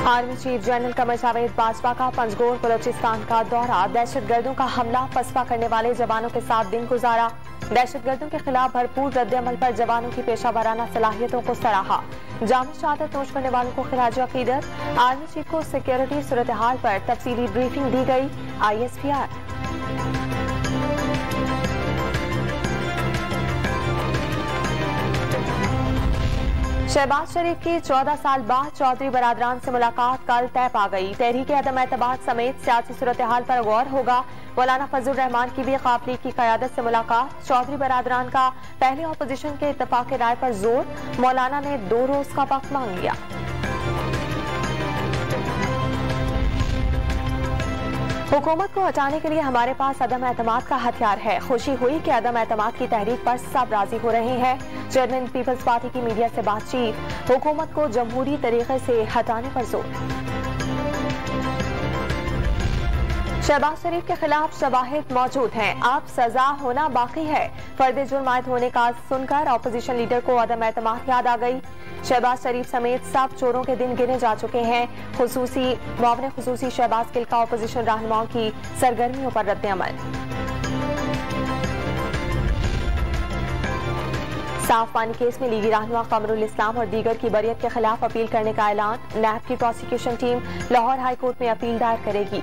Army chief general Qamar Javed Bajwa का पंजगोर बलोचिस्तान का दौरा। दहशतगर्दों का हमला पसपा करने वाले जवानों के साथ दिन गुजारा। दहशतगर्दों के खिलाफ भरपूर रद्द-ए-अमल पर जवानों की पेशा-वराना सलाहियतों को सराहा। जाम शहादत नोश करने वालों को खिराज अकीदत। आर्मी चीफ को सिक्योरिटी सूरत हाल पर तफसीली ब्रीफिंग दी गई। ISPR शहबाज शरीफ की 14 साल बाद चौधरी बरादरान से मुलाकात कल तय पा गई। तहरीक अदम एतबार समेत सियासी सूरत हाल पर गौर होगा। मौलाना फजल रहमान की भी क़ाबली की क़यादत से मुलाकात। चौधरी बरादरान का पहले अपोजिशन के इत्तफाक राय पर जोर। मौलाना ने 2 रोज का वक्त मांग लिया। हुकूमत को हटाने के लिए हमारे पास अदम एतमाद का हथियार है। खुशी हुई कि अदम एतमाद की तहरीक पर सब राजी हो रहे हैं। चेयरमैन पीपल्स पार्टी की मीडिया से बातचीत। हुकूमत को जमहूरी तरीके से हटाने पर जोर। शहबाज शरीफ के खिलाफ शवाहिद मौजूद हैं, अब सजा होना बाकी है। फर्द जुर्म आयद होने का सुनकर अपोजिशन लीडर को अदम एतमाद याद आ गई। शहबाज शरीफ समेत सब चोरों के दिन गिने जा चुके हैं। मुआवने खुसूसी शहबाज गिल का अपोजिशन रहनुमाओं की सरगर्मियों पर रद्द-ए-अमल। साफ पानी केस में लीगी रहनुमा कमरुल इस्लाम और दीगर की बरियत के खिलाफ अपील करने का ऐलान। नैब की prosecution team Lahore high court में अपील दायर करेगी।